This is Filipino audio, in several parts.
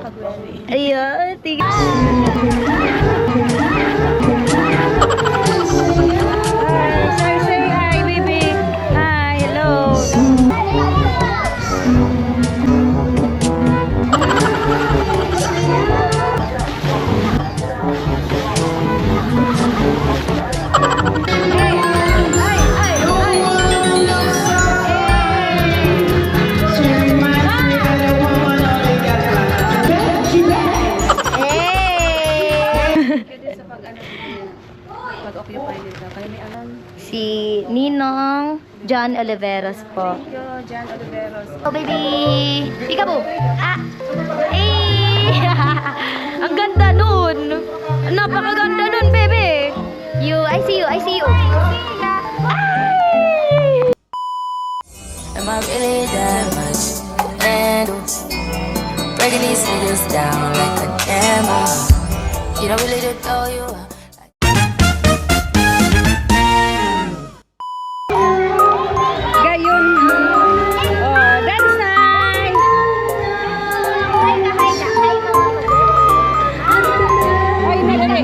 Ayun, tingnan. Say hi, baby. Hi, hello. Si Ninong John Oliveros po. Thank you, John Oliveros. Oh, baby! Peekaboo! Ah! Eh! Ang ganda nun! Napakaganda nun, baby! I see you! Ay! Am I really that much to handle? Breaking these niggas down like a camera. You don't really know you are. Gayon. Oh, dance time. Ay, madali.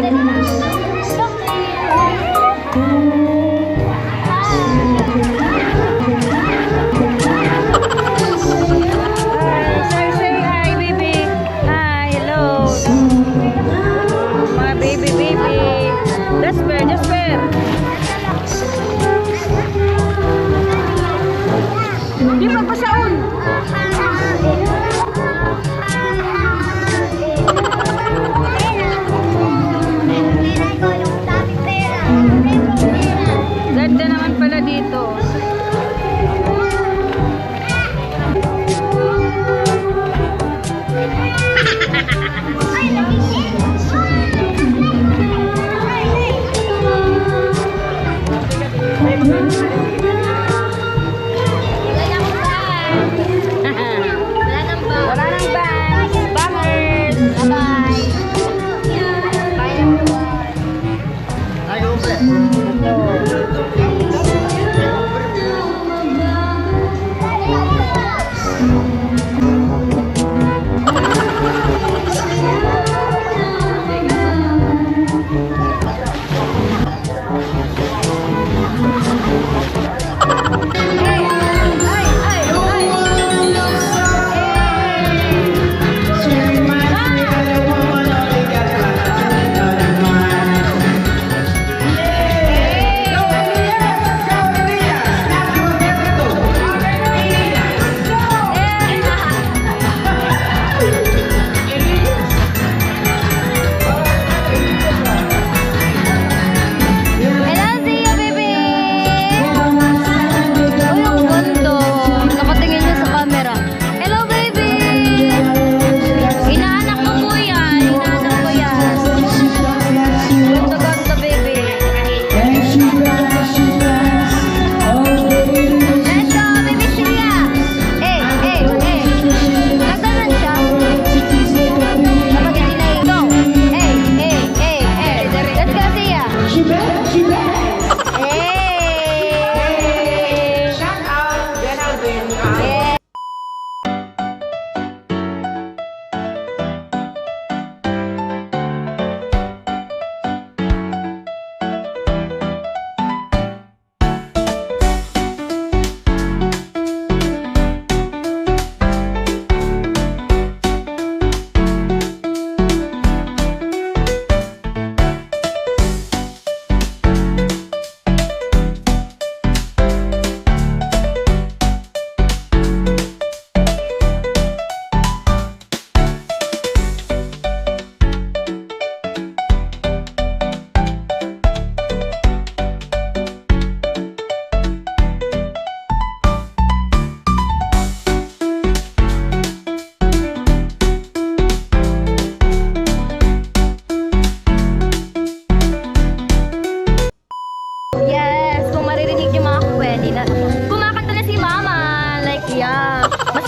Say hi, baby. Hi, hello. My baby. Jasper. Di magpasaon. Ganda naman pala dito. Wala nang bangs. Bangers. Bye-bye.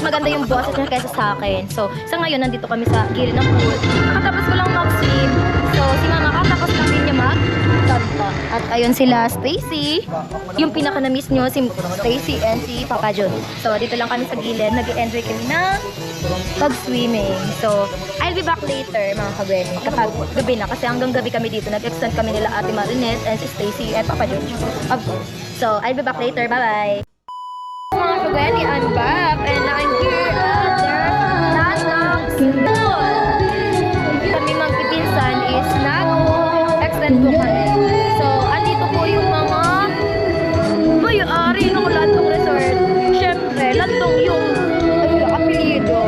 maganda yung boses niya kaysa sa akin. So, sa ngayon, nandito kami sa gilid ng pool. Nakatapos ko lang mag-swim. So, si Mama katapos lang din niya magkanta. At ayun sila, Stacy. Yung pinaka na-miss nyo, si Stacy and si Papa John. So, dito lang kami sa gilid. Nag-enjoy kami ng pag-swimming. So, I'll be back later, mga kabweni. Kapag gabi na. Kasi hanggang gabi kami dito. Nag-extend kami nila Ate Marinette and si Stacy and Papa John. Of course. So, I'll be back later. Bye-bye. Mga kabweni, I'm back. And I'm here at their Landang School. Kami magpipinsan is nag-extend po kami. So, andito po yung mga may-ari ng Landong Resort. Siyempre, Landong yung apelyido.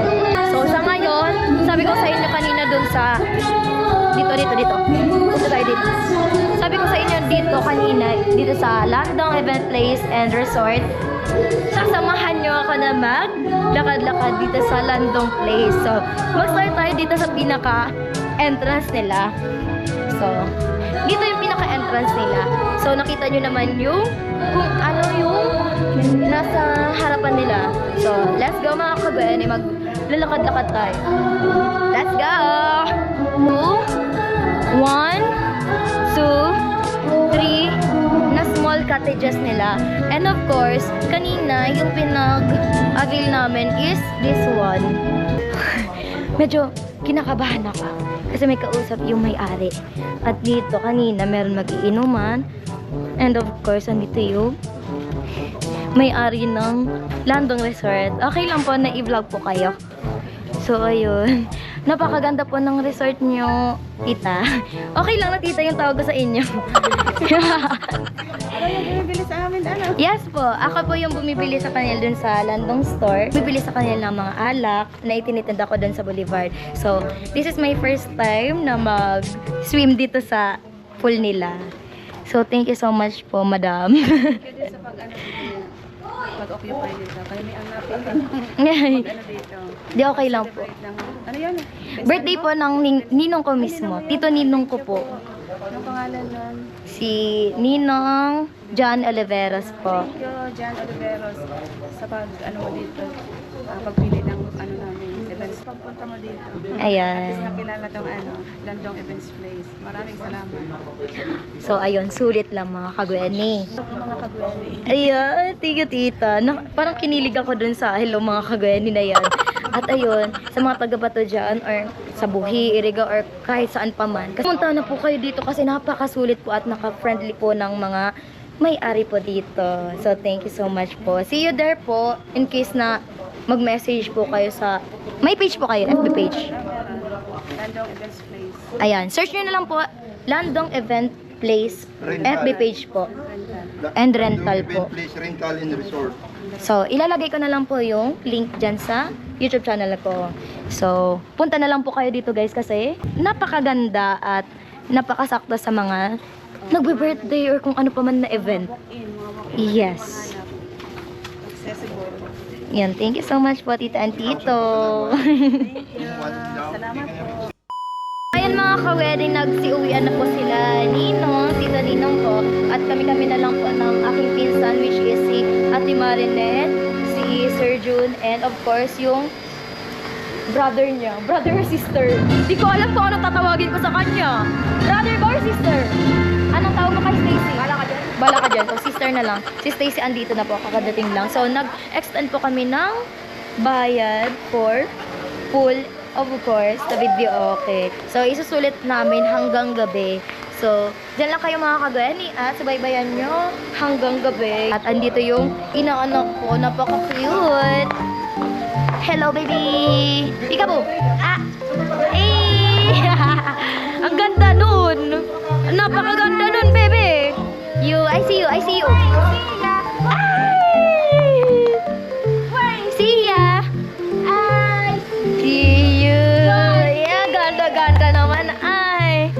So, sa ngayon, sabi ko sa inyo kanina dun sa dito. Punta tayo dito. Sabi ko sa inyo dito kanina, dito sa Landong Event Place and Resort, sasamahan nyo ako na maglakad-lakad dito sa Landong Place. So, mag-start tayo dito sa pinaka-entrance nila. So, dito yung pinaka-entrance nila. So, nakita nyo naman yung kung ano yung nasa harapan nila. So, let's go mga kabweni. Maglalakad-lakad tayo. Let's go! 1, 2, 3 na small cottages nila. And of course, kanina yung pinag-avail namin is this one. Medyo kinakabahan ako kasi may kausap yung may-ari. At dito kanina meron mag-iinuman. And of course, andito yung may-ari ng Landong Resort. Okay lang po na i-vlog po kayo. So, ayun. Napakaganda po ng resort nyo, tita. Okay lang na tita yung tawag ko sa inyo. Ano yung bumibili sa amin, ano? Yes po. Ako po yung bumibili sa kanila dun sa Landong Store. Bumibili sa kanila ng mga alak na itinitinda ko dun sa Boulevard. So, this is my first time na mag-swim dito sa pool nila. So, thank you so much po, madam. Kasi sa pag-occupy dito, kaya may hanapin. Ano dito? Di okay lang po. Celebrate lang. Ano yan? Birthday po ng ninong ko mismo. Tito ninong ko po. Anong pangalan nun? Si Ninong John Oliveros po. Thank you, Jan Oliveros, sa ano mo dito, pagpili ng ano namin, events. Pagpunta mo dito. Ayan. At least nakilala tong Landong Events Place. Maraming salamat. So, ayun. Sulit lang mga kagweni. Mga kagweli. Ayan. Thank you, tita. Parang kinilig ako dun sa hello mga kagweni na yan. At ayun, sa mga taga-Bato dyan, or sa Buhi, Iriga, or kahit saan pa man. Kasi punta na po kayo dito kasi napakasulit po at naka-friendly po ng mga may-ari po dito. So, thank you so much po. See you there po in case na mag-message po kayo sa... May page po kayo, FB page. Landong Events Place. Ayan, search nyo na lang po, Landong Event Place, FB page po. And rental po. Place, rental and resort. So, ilalagay ko na lang po yung link dyan sa YouTube channel ko. So, punta na lang po kayo dito guys kasi napakaganda at napakasakto sa mga nagbe-birthday or kung ano pa man na event. Yes. Accessible. Yan, thank you so much po tita and tito. Salamat po. Ayan mga ka-wedding, nagsiuwian na po sila Ninong, tita Ninong po. At kami-kami na lang po ng aking pinsan which is si Ate Marinette, si Sir June, and of course yung brother niya. Brother or sister? Di ko alam kung anong tatawagin ko sa kanya. Brother ba or sister? Anong tawag mo kay Stacy? Bala ka dyan. Bala ka dyan. O sister na lang. Si Stacy andito na po, kakadating lang. So nag-extend po kami ng bayad for pool. Of course, the video okay. So, isusulit namin hanggang gabi. So, dyan lang kayo mga kagweni at subaybayan nyo hanggang gabi. At andito yung inaanak ko, napaka-cute. Hello, baby! Peekaboo! Ah! Eh! Ang ganda nun! Napakaganda nun, baby! I see you! Ay! See ya! Ay! See you! Yeah, ganda naman ay!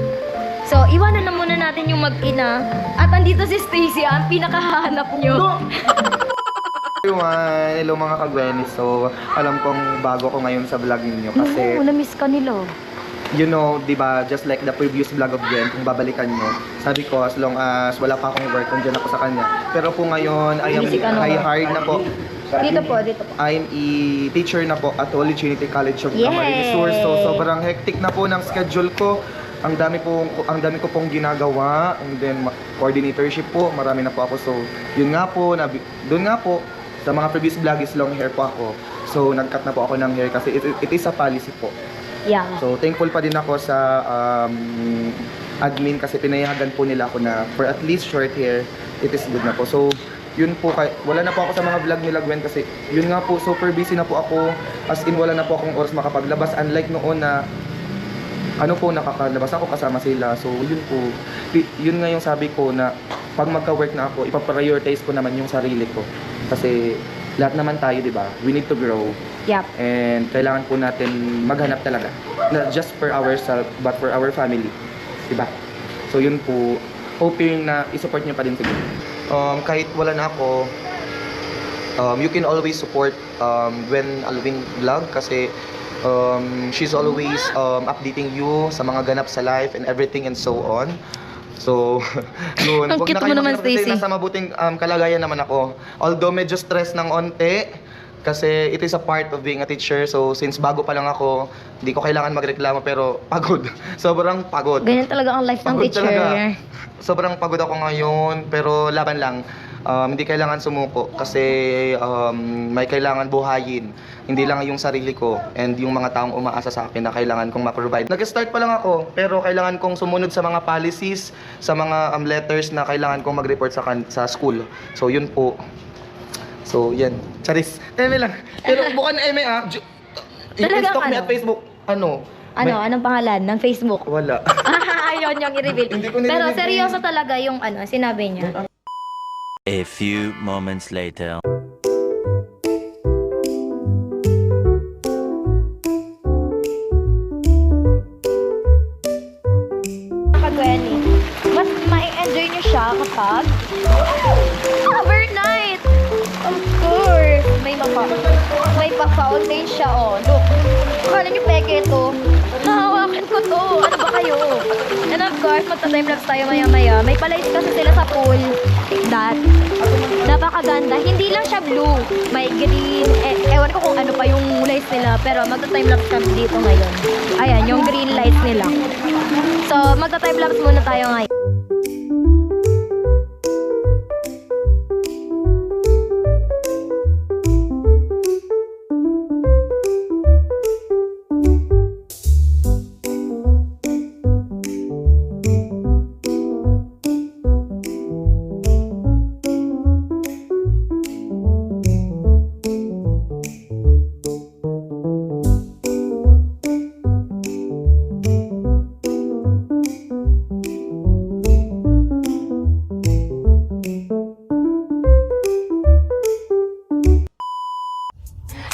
So, iwanan na muna natin yung mag-ina. At andito si Stacy, ang pinakahanap nyo. Hello mga kagweni. So, alam kong bago ko ngayon sa vlog ninyo kasi, Na-miss ka nila. you know, di ba, just like the previous vlog of Jen, kung babalikan nyo, sabi ko, as long as wala pa akong work, nandiyan ako sa kanya. Pero po ngayon, Busy ka na. I hired na po. Dito po. I'm a teacher na po at Holy Trinity College of Yay! Camarines Sur. So, sobrang hectic na po ng schedule ko. ang dami ko pong ginagawa, and then coordinatorship po, marami na po ako. So, yun nga po, doon nga po, sa mga previous vlog is long hair po ako. So, nag-cut na po ako ng hair kasi it is a policy po. Yeah. So, thankful pa din ako sa admin kasi pinayagan po nila ako na for at least short hair, it is good na po. So, yun po, wala na po ako sa mga vlog nila Gwen kasi yun nga po, super busy na po ako. As in, wala na po akong oras makapaglabas. Unlike noon na nakakalabas ako kasama sila. So, yun po. Yun nga yung sabi ko na pag magka-work na ako, ipaprioritize ko naman yung sarili ko. Kasi lahat naman tayo, di ba? We need to grow. Yep. And kailangan po natin maghanap talaga. Not just for ourselves, but for our family. Di ba? So, yun po. Hoping na isupport nyo pa din siguro. Kahit wala na ako, you can always support Gwen Alvin Vlog kasi she's always updating you sa mga ganap sa life and everything and so on. So, yun. Ang cute mo naman, kasi Stacy. nasa mabuting kalagayan naman ako. Although medyo stress ng onte, kasi it is a part of being a teacher. So, since bago pa lang ako, hindi ko kailangan magreklamo pero pagod. Sobrang pagod. Ganyan talaga ang life ng Pagod teacher. talaga. Sobrang pagod ako ngayon, pero laban lang. Hindi kailangan sumuko kasi may kailangan buhayin. Hindi lang yung sarili ko and yung mga taong umaasa sa akin na kailangan kong ma-provide. Nag-start pa lang ako, pero kailangan kong sumunod sa mga policies, sa mga letters na kailangan kong mag-report sa school. So, yun po. So, yan. Charis. Eme lang. Pero bukan na Eme Talagang i-stalk me ano? at Facebook. Anong pangalan ng Facebook? Wala. Ayun yung i-reveal. Hindi ko Pero nire-reveal. seryoso talaga yung sinabi niya. A few moments later. Kagweni, mas ma-enjoy niyo siya kapag overnight. Of course. May pa-fountain siya, oh. Look. Akala niyo peke ito. Hahawakan ko to. Ano ba kayo? And of course, magta-timelapse tayo maya-maya. May palais kasi sila sa pool. That. Napakaganda. Hindi lang siya blue. May green. Ewan ko kung ano pa yung lights nila. Pero magta-timelapse kami dito ngayon. Ayan, yung green lights nila. So, magta-timelapse muna tayo ngayon.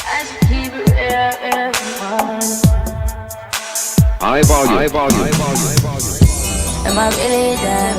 I should keep it real, everyone. High volume. Am I really that